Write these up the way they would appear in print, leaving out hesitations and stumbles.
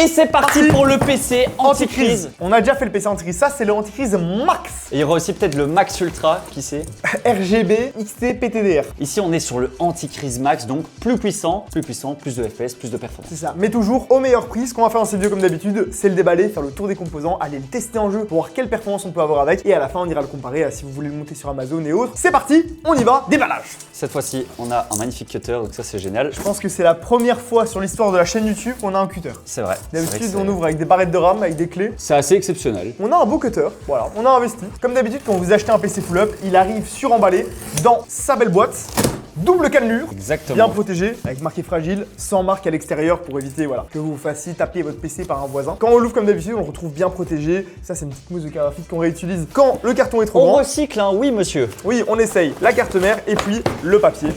Et c'est parti pour le PC anti-crise. On a déjà fait le PC anti-crise, ça c'est le anti-crise max. Et il y aura aussi peut-être le Max Ultra, qui sait. RGB, XT, PTDR. Ici on est sur le anti-crise max, donc plus puissant, plus de FPS, plus de performance. C'est ça, mais toujours au meilleur prix. Ce qu'on va faire dans cette vidéo comme d'habitude, c'est le déballer, faire le tour des composants, aller le tester en jeu pour voir quelle performance on peut avoir avec. Et à la fin on ira le comparer à si vous voulez le monter sur Amazon et autres. C'est parti, on y va, déballage. Cette fois-ci on a un magnifique cutter, donc ça c'est génial. Je pense que c'est la première fois sur l'histoire de la chaîne YouTube qu'on a un cutter. C'est vrai. D'habitude on ouvre avec des barrettes de RAM, avec des clés. C'est assez exceptionnel. On a un beau cutter, voilà, on a investi. Comme d'habitude quand vous achetez un PC full up, il arrive suremballé dans sa belle boîte. Double cannelure, exactement, bien protégé, avec marqué fragile, sans marque à l'extérieur pour éviter que vous fassiez taper votre PC par un voisin. Quand on l'ouvre comme d'habitude, on le retrouve bien protégé. Ça, c'est une petite mousse de graphite qu'on réutilise quand le carton est trop grand. On recycle, hein, oui monsieur. Oui, on essaye. La carte mère et puis le papier.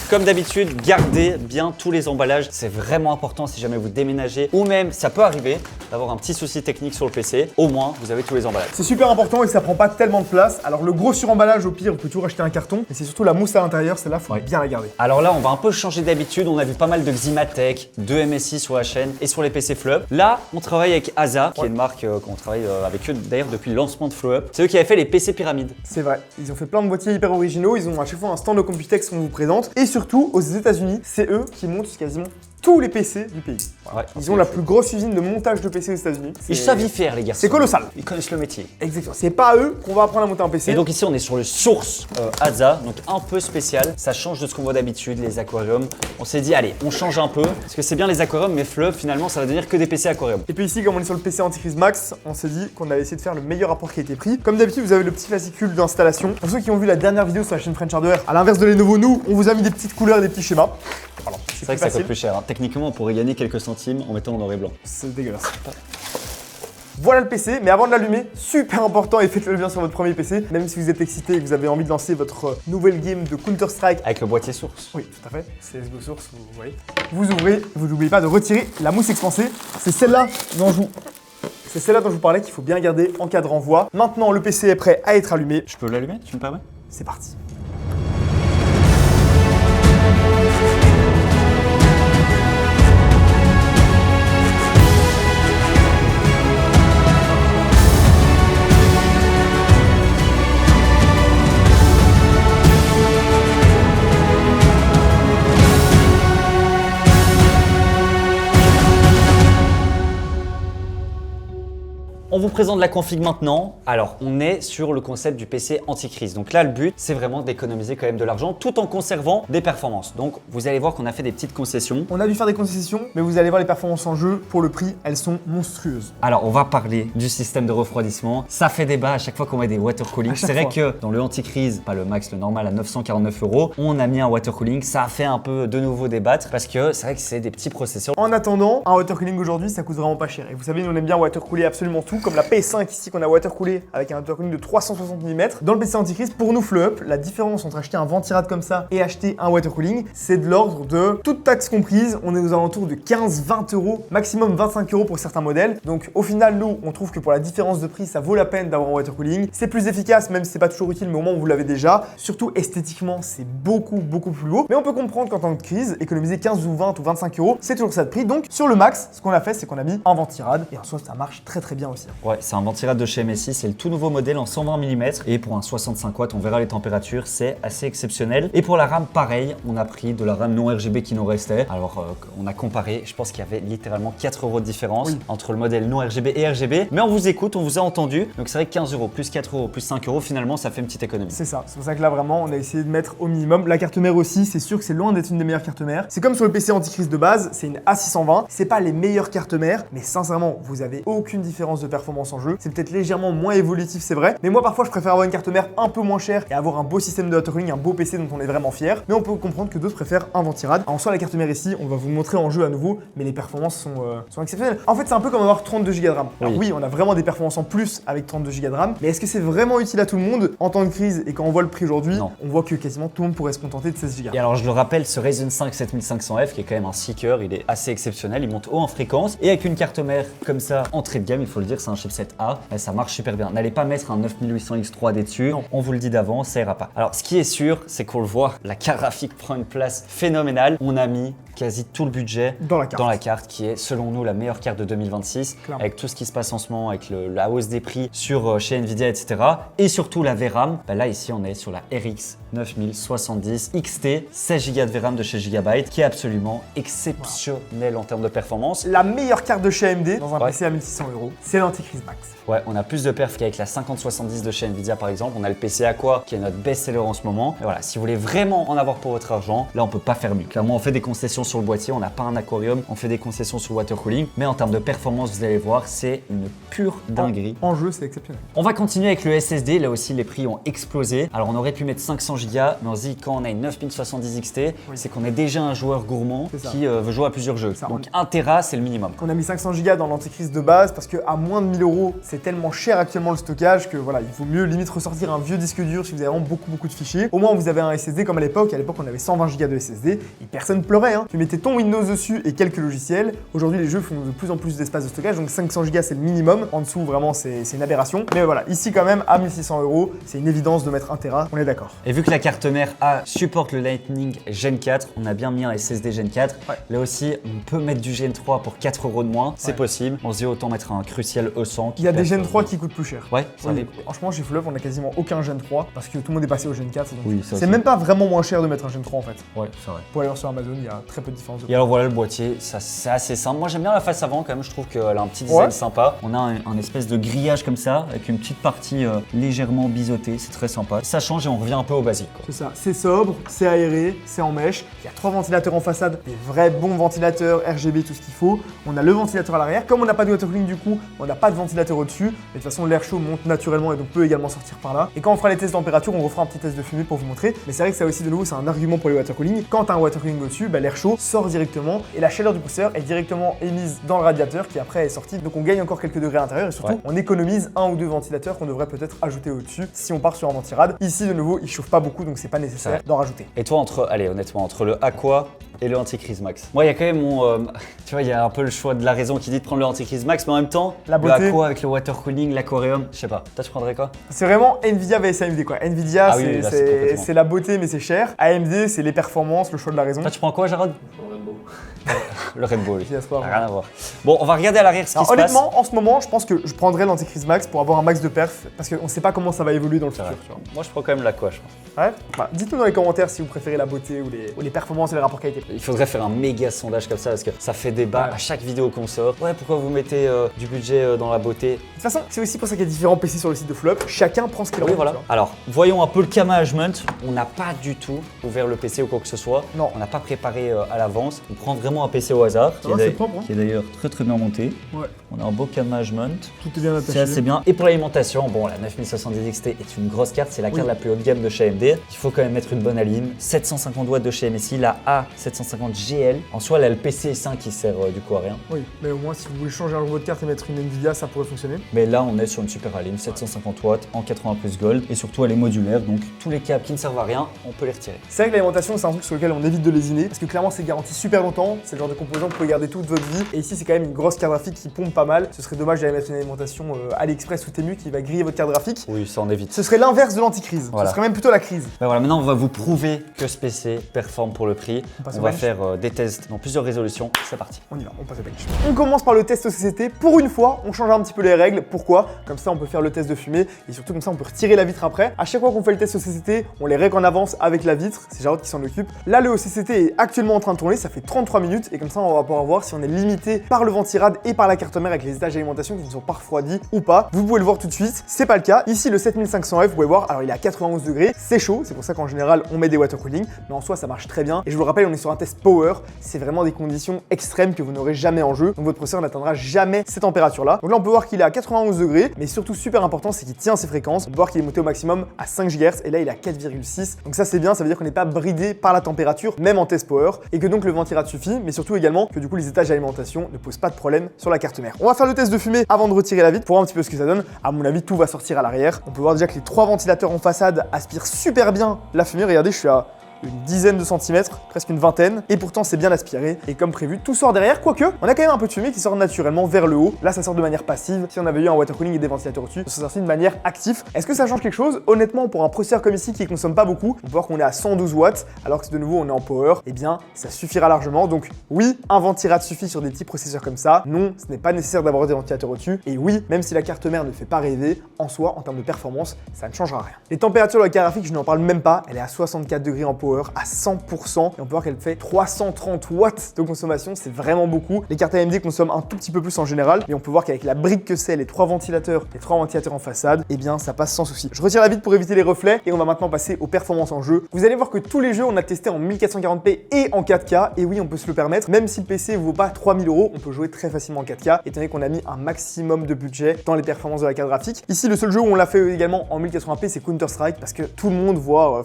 Comme d'habitude, gardez bien tous les emballages. C'est vraiment important si jamais vous déménagez ou même, ça peut arriver, d'avoir un petit souci technique sur le PC. Au moins, vous avez tous les emballages. C'est super important et ça prend pas tellement de place. Alors le gros suremballage, au pire, on peut toujours acheter un carton. Mais c'est surtout la mousse à l'intérieur, celle-là, faut bien la garder. Alors là, on va un peu changer d'habitude. On a vu pas mal de Ximatech, de MSI sur la chaîne et sur les PC FlowUp. Là, on travaille avec Asa, qui est une marque qu'on travaille avec eux d'ailleurs depuis le lancement de FlowUp. C'est eux qui avaient fait les PC pyramides. C'est vrai. Ils ont fait plein de boîtiers hyper originaux. Ils ont à chaque fois un stand de Computex qu'on vous présente. Et surtout, aux États-Unis, c'est eux qui montent quasiment tous les PC du pays. Ouais, ils ont la plus grosse usine de montage de PC aux États-Unis. Ils savent y faire, les gars. C'est colossal. Ils connaissent le métier. Exactement. C'est pas à eux qu'on va apprendre à monter un PC. Et donc ici, on est sur le Source Asa, donc un peu spécial. Ça change de ce qu'on voit d'habitude, les aquariums. On s'est dit, allez, on change un peu. Parce que c'est bien les aquariums, mais FlowUp, finalement, ça va devenir que des PC aquariums. Et puis ici, comme on est sur le PC anti-crise max, on s'est dit qu'on allait essayer de faire le meilleur rapport qualité-prix. Comme d'habitude, vous avez le petit fascicule d'installation. Pour ceux qui ont vu la dernière vidéo sur la chaîne French Hardware, à l'inverse de Lenovo, nous, on vous a mis des petites couleurs et des petits schémas. Voilà, c'est vrai que ça coûte plus cher. Hein. Techniquement, on pourrait gagner quelques centimes en mettant en noir et blanc. C'est dégueulasse. Voilà le PC, mais avant de l'allumer, super important et faites-le bien sur votre premier PC, même si vous êtes excité et que vous avez envie de lancer votre nouvelle game de Counter-Strike. Avec le boîtier Source. Oui, tout à fait, CSGO Source, vous voyez. Vous ouvrez, vous n'oubliez pas de retirer la mousse expansée, c'est celle-là dont je vous parlais qu'il faut bien garder en cas de renvoi. Maintenant, le PC est prêt à être allumé. Je peux l'allumer, tu me permets? C'est parti. On vous présente la config maintenant. Alors, on est sur le concept du PC anti-crise. Donc là, le but, c'est vraiment d'économiser quand même de l'argent tout en conservant des performances. Donc, vous allez voir qu'on a fait des petites concessions. On a dû faire des concessions, mais vous allez voir les performances en jeu. Pour le prix, elles sont monstrueuses. Alors, on va parler du système de refroidissement. Ça fait débat à chaque fois qu'on met des water cooling. C'est vrai que dans le anti-crise, pas le max, le normal à 949 €, on a mis un water cooling. Ça a fait un peu de nouveau débattre parce que c'est vrai que c'est des petits processeurs. En attendant, un water cooling aujourd'hui, ça coûte vraiment pas cher. Et vous savez, nous on aime bien water cooler absolument tout. Comme la PS5 ici qu'on a water coolé avec un water cooling de 360 mm. Dans le PC anti-crise, pour nous FlowUp, la différence entre acheter un ventirad comme ça et acheter un water cooling, c'est de l'ordre de, toutes taxes comprises, on est aux alentours de 15-20 €, maximum 25 € pour certains modèles. Donc au final, nous, on trouve que pour la différence de prix, ça vaut la peine d'avoir un water cooling. C'est plus efficace, même si c'est pas toujours utile, mais au moins vous l'avez déjà. Surtout esthétiquement, c'est beaucoup plus beau. Mais on peut comprendre qu'en temps de crise, économiser 15 ou 20 ou 25 €, c'est toujours ça de prix. Donc sur le max, ce qu'on a fait, c'est qu'on a mis un ventirad et en soi, ça marche très bien aussi. Ouais, c'est un ventirad de chez MSI, c'est le tout nouveau modèle en 120 mm et pour un 65 watts, on verra les températures, c'est assez exceptionnel. Et pour la RAM, pareil, on a pris de la RAM non RGB qui nous restait. Alors, on a comparé, je pense qu'il y avait littéralement 4 € de différence entre le modèle non RGB et RGB. Mais on vous écoute, on vous a entendu. Donc c'est vrai que 15 € plus 4 € plus 5 € finalement, ça fait une petite économie. C'est ça, c'est pour ça que là vraiment, on a essayé de mettre au minimum. La carte mère aussi, c'est sûr que c'est loin d'être une des meilleures cartes mères. C'est comme sur le PC anti-crise de base, c'est une A620. C'est pas les meilleures cartes mères, mais sincèrement, vous avez aucune différence de performance en jeu. C'est peut-être légèrement moins évolutif, c'est vrai. Mais moi, parfois, je préfère avoir une carte mère un peu moins chère et avoir un beau système de water cooling, un beau PC dont on est vraiment fier. Mais on peut comprendre que d'autres préfèrent un ventirad. En soi, la carte mère ici, on va vous montrer en jeu à nouveau, mais les performances sont exceptionnelles. En fait, c'est un peu comme avoir 32 Go de RAM. Alors oui, on a vraiment des performances en plus avec 32 Go de RAM, mais est-ce que c'est vraiment utile à tout le monde en temps de crise? Et quand on voit le prix aujourd'hui, on voit que quasiment tout le monde pourrait se contenter de 16 Go. Et alors, je le rappelle, ce Ryzen 5 7500F, qui est quand même un seeker, il est assez exceptionnel, il monte haut en fréquence. Et avec une carte mère comme ça, entrée de gamme, il faut le dire, c'est un chipset A, ça marche super bien. N'allez pas mettre un 9800X3D dessus, Non. on vous le dit d'avant, ça ira pas. Alors ce qui est sûr, c'est qu'on le voit, la carte graphique prend une place phénoménale. On a mis quasi tout le budget Dans la carte. qui est selon nous la meilleure carte de 2026, Clairement. avec tout ce qui se passe en ce moment, avec la hausse des prix sur chez Nvidia, etc. Et surtout la VRAM, là ici on est sur la RX 9070 XT, 16 Go de VRAM de chez Gigabyte, qui est absolument exceptionnel en termes de performance. La meilleure carte de chez AMD dans un Ouais. PC à 1600 €, c'est l'Antichrist Max. Ouais, on a plus de perf qu'avec la 5070 de chez Nvidia par exemple. On a le PC Aqua qui est notre best-seller en ce moment. Et voilà, si vous voulez vraiment en avoir pour votre argent, là on peut pas faire mieux. Clairement, on fait des concessions sur le boîtier, on n'a pas un aquarium, on fait des concessions sur le water cooling, mais en termes de performance, vous allez voir, c'est une pure dinguerie. En jeu, c'est exceptionnel. On va continuer avec le SSD, là aussi les prix ont explosé. Alors on aurait pu mettre 500 Go, mais on se dit quand on a une 9070 XT, c'est qu'on est déjà un joueur gourmand C'est ça. qui veut jouer à plusieurs jeux. Ça, Donc 1 Tera c'est le minimum. On a mis 500 Go dans l'Antichrist de base parce qu'à moins de 1000 €, c'est tellement cher actuellement le stockage que voilà, il vaut mieux limite ressortir un vieux disque dur si vous avez vraiment beaucoup de fichiers. Au moins vous avez un SSD comme à l'époque. À l'époque on avait 120 Go de SSD et personne pleurait. Hein. Tu mettais ton Windows dessus et quelques logiciels. Aujourd'hui les jeux font de plus en plus d'espace de stockage, donc 500 Go c'est le minimum. En dessous vraiment c'est une aberration. Mais voilà, ici quand même à 1600 €, c'est une évidence de mettre 1 Tera. On est d'accord. Et vu que la carte mère A supporte le Lightning Gen 4, on a bien mis un SSD Gen 4. Ouais. Là aussi, on peut mettre du Gen 3 pour 4 € de moins, c'est Ouais. possible. On se dit autant mettre un Crucial E100. Il y a des perce, Gen 3 qui coûtent plus cher. Ouais, ça Oui, l'est. franchement, chez Fleuve, on a quasiment aucun Gen 3 parce que tout le monde est passé au Gen 4. Donc Oui, ça c'est aussi. même pas vraiment moins cher de mettre un Gen 3 en fait. Ouais, c'est vrai. Pour aller sur Amazon, il y a très peu de différence. Et alors voilà le boîtier, ça c'est assez simple. Moi j'aime bien la face avant quand même, je trouve qu'elle a un petit design Ouais. sympa. On a un espèce de grillage comme ça, avec une petite partie légèrement biseautée, c'est très sympa. Ça change et on revient un peu au basique, quoi. C'est ça, c'est sobre, c'est aéré, c'est en mèche. Il y a 3 ventilateurs en façade, des vrais bons ventilateurs, RGB, tout ce qu'il faut. On a le ventilateur à l'arrière. Comme on n'a pas de water cooling du coup, on n'a pas de ventilateur au-dessus. Mais de toute façon, l'air chaud monte naturellement et donc peut également sortir par là. Et quand on fera les tests de température, on refera un petit test de fumée pour vous montrer. Mais c'est vrai que ça aussi de nouveau, c'est un argument pour les water cooling. Quand tu as un water cooling au-dessus, l'air chaud sort directement et la chaleur du processeur est directement émise dans le radiateur qui après est sorti. Donc on gagne encore quelques degrés à l'intérieur et surtout on économise 1 ou 2 ventilateurs qu'on devrait peut-être ajouter au-dessus si on part sur un ventirad. Ici de nouveau, il chauffe pas beaucoup donc c'est pas nécessaire Ouais. d'en rajouter. Et toi, allez honnêtement, entre le Aqua et le Antichrist Max. Moi, il y a quand même tu vois, il y a un peu le choix de la raison qui dit de prendre le Antichrist Max, mais en même temps, La le beauté. Aqua avec le water cooling, l'aquarium, je sais pas. Toi, tu prendrais quoi? C'est vraiment Nvidia vs AMD quoi. Nvidia Ah oui, oui, là, c'est c'est complètement. c'est la beauté mais c'est cher. AMD c'est les performances, le choix de la raison. Toi, tu prends quoi, Jarod? Le Red Bull. Yes, pas Rien à voir. Bon, on va regarder à l'arrière ce qui Alors, se passe. honnêtement, en ce moment, je pense que je prendrais l'Antichrist Max pour avoir un max de perf parce qu'on sait pas comment ça va évoluer dans le C'est futur. vrai. Tu vois. Moi, je prends quand même l'Aqua, je pense. Ouais. Voilà. Dites-nous dans les commentaires si vous préférez la beauté ou les performances et les rapports qualité. Il faudrait faire un méga sondage comme ça parce que ça fait débat Ouais. à chaque vidéo qu'on sort. Ouais, pourquoi vous mettez du budget dans la beauté? De toute façon, c'est aussi pour ça qu'il y a différents PC sur le site de Flop. Chacun prend ce qu'il Oui, veut. voilà. Alors, voyons un peu le cas management. On n'a pas du tout ouvert le PC ou quoi que ce soit. Non. On n'a pas préparé à l'avance. On prend vraiment un PC au hasard. Ça va, c'est propre, hein. Qui est d'ailleurs très bien monté. Ouais. On a un beau cas management. Tout est bien attaché. C'est assez bien. Et pour l'alimentation, bon, la 9070 XT est une grosse carte. C'est la carte Oui. la plus haut de gamme de chez AMD. Il faut quand même mettre une bonne alim. 750 watts de chez MSI. La A750GL. En soi, elle a le PCI qui sert du coup à rien. Oui, mais au moins si vous voulez changer un jour votre carte et mettre une Nvidia, ça pourrait fonctionner. Mais là, on est sur une super alim, 750 watts en 80 plus gold. Et surtout, elle est modulaire. Donc, tous les câbles qui ne servent à rien, on peut les retirer. C'est vrai que l'alimentation, c'est un truc sur lequel on évite de lésiner parce que clairement, c'est garanti super longtemps. C'est le genre de composant que vous pouvez garder toute votre vie. Et ici, c'est quand même une grosse carte graphique qui pompe pas mal. Ce serait dommage d'aller mettre une alimentation AliExpress ou Temu qui va griller votre carte graphique. Oui, ça en évite. Ce serait l'inverse de l'anticrise. Voilà. Ce serait même plutôt la crise. Ben voilà, maintenant on va vous prouver que ce PC performe pour le prix. passe On au va bench. faire des tests dans plusieurs résolutions. C'est parti. On y va, on passe au bench. On commence par le test OCCT. Pour une fois, on change un petit peu les règles. Pourquoi? Comme ça, on peut faire le test de fumée et surtout comme ça, on peut retirer la vitre après. À chaque fois qu'on fait le test OCCT, on les règle en avance avec la vitre. C'est Jarod qui s'en occupe. Là, le OCCT est actuellement en train de tourner. Ça fait 33 minutes et comme ça, on va pouvoir voir si on est limité par le ventirad et par la carte mère avec les étages d'alimentation qui ne sont pas refroidis ou pas. Vous pouvez le voir tout de suite. C'est pas le cas. Ici, le 7500F, vous pouvez voir. Alors, il est à 91 degrés. C'est chaud. C'est pour ça qu'en général, on met des water cooling. Mais en soi, ça marche très bien. Et je vous le rappelle, on est sur un test power. C'est vraiment des conditions extrêmes que vous n'aurez jamais en jeu. Donc, votre processeur n'atteindra jamais ces températures-là. Donc là, on peut voir qu'il est à 91 degrés. Mais surtout, super important, c'est qu'il tient ses fréquences. On peut voir qu'il est monté au maximum à 5 GHz. Et là, il est à 4,6. Donc ça, c'est bien. Ça veut dire qu'on n'est pas bridé par la température, même en test power. Et que donc, le ventirad suffit. Mais surtout également que du coup, les étages d'alimentation ne posent pas de problème sur la carte mère. On va faire le test de fumée avant de retirer la vitre pour voir un petit peu ce que ça donne. À mon avis, tout va sortir à l'arrière. On peut voir déjà que les 3 ventilateurs en façade aspirent super bien la fumée. Regardez, je suis à une dizaine de centimètres, presque une vingtaine, et pourtant c'est bien aspiré. Et comme prévu, tout sort derrière, quoique, on a quand même un peu de fumée qui sort naturellement vers le haut. Là, ça sort de manière passive. Si on avait eu un water cooling et des ventilateurs au-dessus, ça sortit de manière active. Est-ce que ça change quelque chose? Honnêtement, pour un processeur comme ici qui consomme pas beaucoup, on peut voir qu'on est à 112 watts, alors que de nouveau on est en power, eh bien ça suffira largement. Donc oui, un ventirad suffit sur des petits processeurs comme ça. Non, ce n'est pas nécessaire d'avoir des ventilateurs au-dessus. Et oui, même si la carte mère ne fait pas rêver, en soi, en termes de performance, ça ne changera rien. Les températures de la carte graphique, je n'en parle même pas. Elle est à 64 degrés en power, à 100%. Et on peut voir qu'elle fait 330 watts de consommation. C'est vraiment beaucoup. Les cartes AMD consomment un tout petit peu plus en général. Mais on peut voir qu'avec la brique que c'est, les trois ventilateurs en façade, eh bien ça passe sans souci. Je retire la vitre pour éviter les reflets et on va maintenant passer aux performances en jeu. Vous allez voir que tous les jeux, on a testé en 1440p et en 4K. Et oui, on peut se le permettre. Même si le PC ne vaut pas 3000 €, on peut jouer très facilement en 4K, étant donné qu'on a mis un maximum de budget dans les performances de la carte graphique. Ici, le seul jeu où on l'a fait également en 1080p, c'est Counter-Strike, parce que tout le monde voit,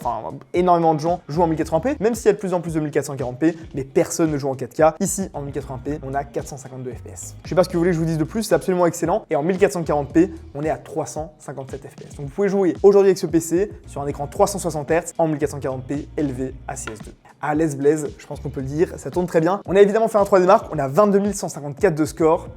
énormément de gens jouent en 1080p, même s'il y a de plus en plus de 1440p, mais personne ne joue en 4K. Ici, en 1080p, on a 452 FPS. Je sais pas ce que vous voulez que je vous dise de plus, c'est absolument excellent. Et en 1440p, on est à 357 FPS. Donc vous pouvez jouer aujourd'hui avec ce PC sur un écran 360 Hz en 1440p élevé à CS2. À l'aise Blaze, je pense qu'on peut le dire, ça tourne très bien. On a évidemment fait un 3D Mark, on a 22 154 de score.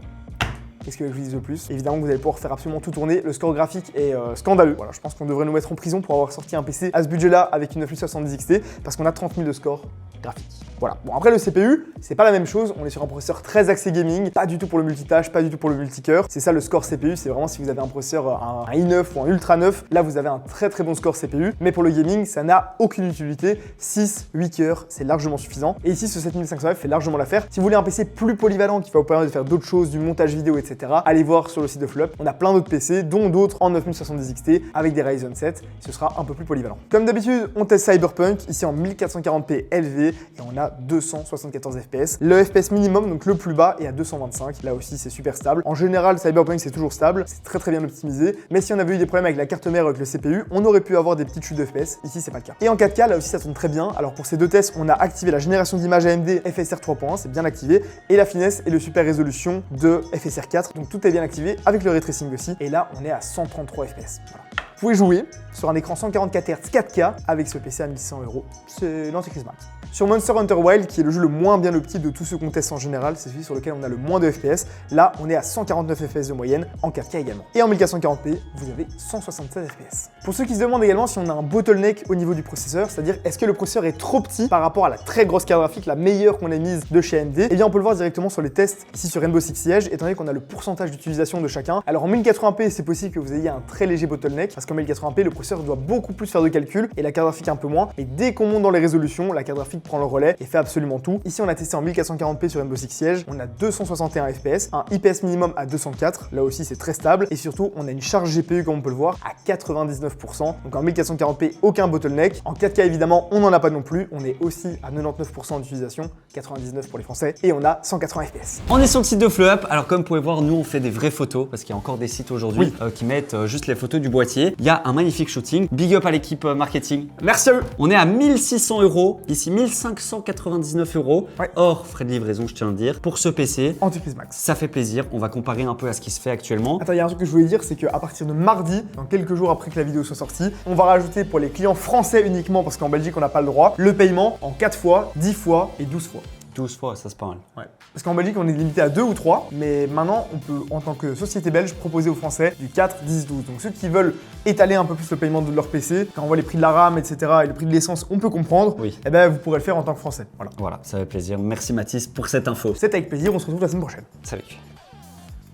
Qu'est-ce que je vous dise de plus? Évidemment que vous allez pouvoir faire absolument tout tourner. Le score graphique est scandaleux. Voilà, je pense qu'on devrait nous mettre en prison pour avoir sorti un PC à ce budget-là avec une 9070 XT parce qu'on a 30 000 de score graphique. Voilà. Bon, après le CPU, c'est pas la même chose. On est sur un processeur très axé gaming, pas du tout pour le multitâche, pas du tout pour le multicœur. C'est ça le score CPU. C'est vraiment si vous avez un processeur, un i9 ou un Ultra 9, là vous avez un très très bon score CPU. Mais pour le gaming, ça n'a aucune utilité. 6-8 cœurs, c'est largement suffisant. Et ici, ce 7500F fait largement l'affaire. Si vous voulez un PC plus polyvalent qui va vous permettre de faire d'autres choses, du montage vidéo, etc., allez voir sur le site de Fleup. On a plein d'autres PC, dont d'autres en 9070 XT avec des Ryzen 7. Ce sera un peu plus polyvalent. Comme d'habitude, on teste Cyberpunk ici en 1440p élevé et on a 274 FPS. Le FPS minimum, donc le plus bas, est à 225. Là aussi, c'est super stable. En général, Cyberpunk, c'est toujours stable. C'est très très bien optimisé. Mais si on avait eu des problèmes avec la carte mère ou avec le CPU, on aurait pu avoir des petites chutes de FPS. Ici, c'est pas le cas. Et en 4K, là aussi, ça tourne très bien. Alors pour ces deux tests, on a activé la génération d'images AMD FSR 3.1, c'est bien activé, et la finesse et le super résolution de FSR 4. Donc tout est bien activé avec le ray tracing aussi. Et là, on est à 133 FPS. Voilà. Vous pouvez jouer sur un écran 144 Hz 4K avec ce PC à 1100 €. C'est l'Antichrist Max. Sur Monster Hunter Wilds, qui est le jeu le moins bien opti de tous ceux qu'on teste en général, c'est celui sur lequel on a le moins de FPS. Là, on est à 149 FPS de moyenne, en 4K également. Et en 1440p, vous avez 176 FPS. Pour ceux qui se demandent également si on a un bottleneck au niveau du processeur, c'est-à-dire est-ce que le processeur est trop petit par rapport à la très grosse carte graphique, la meilleure qu'on ait mise de chez AMD, eh bien on peut le voir directement sur les tests ici sur Rainbow Six Siege, étant donné qu'on a le pourcentage d'utilisation de chacun. Alors en 1080p, c'est possible que vous ayez un très léger bottleneck, parce qu'en 1080p, le processeur doit beaucoup plus faire de calculs et la carte graphique un peu moins. Et dès qu'on monte dans les résolutions, la carte graphique prend le relais et fait absolument tout. Ici, on a testé en 1440p sur Rainbow Six Siege, on a 261 FPS, un IPS minimum à 204, là aussi c'est très stable, et surtout on a une charge GPU comme on peut le voir à 99%. Donc en 1440p, aucun bottleneck. En 4K évidemment, on n'en a pas non plus, on est aussi à 99% d'utilisation, 99 pour les Français, et on a 180 FPS. On est sur le site de Fleup. Alors comme vous pouvez voir, nous on fait des vraies photos parce qu'il y a encore des sites aujourd'hui qui mettent juste les photos du boîtier. Il y a un magnifique shooting. Big up à l'équipe marketing. Merci à eux. On est à 1600 €, ici 1599 €, hors frais de livraison, je tiens à le dire, pour ce PC. Antichrist Max. Ça fait plaisir. On va comparer un peu à ce qui se fait actuellement. Attends, il y a un truc que je voulais dire, c'est qu'à partir de mardi, dans quelques jours après que la vidéo soit sortie, on va rajouter pour les clients français uniquement, parce qu'en Belgique on n'a pas le droit, le paiement en 4 fois, 10 fois et 12 fois. 12 fois, ça c'est pas mal. Ouais. Parce qu'en Belgique, on est limité à 2 ou 3, mais maintenant, on peut, en tant que société belge, proposer aux Français du 4, 10, 12. Donc ceux qui veulent étaler un peu plus le paiement de leur PC, quand on voit les prix de la RAM, etc., et le prix de l'essence, on peut comprendre, eh ben, vous pourrez le faire en tant que Français. Voilà. Voilà, ça fait plaisir. Merci Mathis pour cette info. C'est avec plaisir, on se retrouve la semaine prochaine. Salut.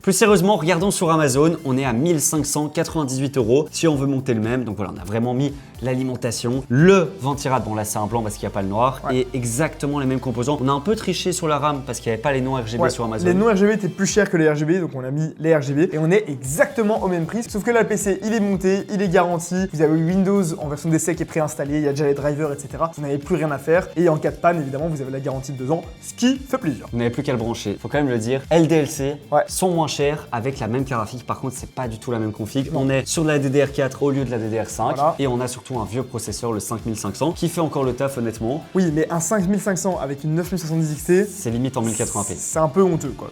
Plus sérieusement, regardons sur Amazon, on est à 1598 € si on veut monter le même. Donc voilà, on a vraiment mis l'alimentation, le ventirad, bon là c'est un blanc parce qu'il n'y a pas le noir, et exactement les mêmes composants. On a un peu triché sur la RAM parce qu'il n'y avait pas les noms RGB sur Amazon. Les noms RGB étaient plus chers que les RGB, donc on a mis les RGB et on est exactement au même prix. Sauf que là le PC il est monté, il est garanti, vous avez Windows en version d'essai qui est préinstallé, il y a déjà les drivers, etc. Vous n'avez plus rien à faire. Et en cas de panne, évidemment, vous avez la garantie de 2 ans, ce qui fait plaisir. Vous n'avez plus qu'à le brancher. Faut quand même le dire, LDLC sont moins chers avec la même carte graphique. Par contre, c'est pas du tout la même config. On est sur de la DDR4 au lieu de la DDR5 et on a surtout version, un vieux processeur, le 5500, qui fait encore le taf honnêtement. Oui, mais un 5500 avec une 9070 XT, C'est limite en 1080p. c'est un peu honteux quoi.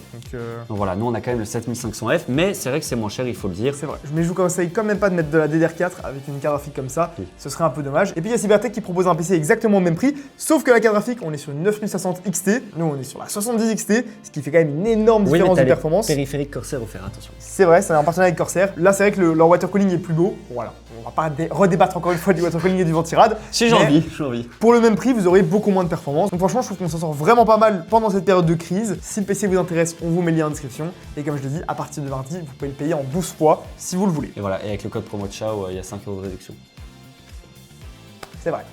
Donc voilà, nous on a quand même le 7500F, mais c'est vrai que c'est moins cher, il faut le dire. C'est vrai, mais je vous conseille quand même pas de mettre de la DDR4 avec une carte graphique comme ça, Oui. ce serait un peu dommage. Et puis il y a Cybertech qui propose un PC exactement au même prix, sauf que la carte graphique, on est sur une 9060 XT, nous on est sur la 70 XT, ce qui fait quand même une énorme différence de performance. Périphérique Corsair offert, attention. C'est vrai, c'est un partenariat avec Corsair. Là, c'est vrai que leur water cooling est plus beau. Voilà, on va pas redébattre encore une fois du water cooling et du ventirad. Si j'ai mais envie, j'ai envie. Pour le même prix, vous aurez beaucoup moins de performance. Donc franchement, je trouve qu'on s'en sort vraiment pas mal pendant cette période de crise. Si le PC vous intéresse, on vous met le lien en description. Et comme je le dis, à partir de mardi, vous pouvez le payer en 12 fois si vous le voulez. Et voilà, et avec le code promo de Ciao, il y a 5 € de réduction. C'est vrai.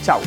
Ciao.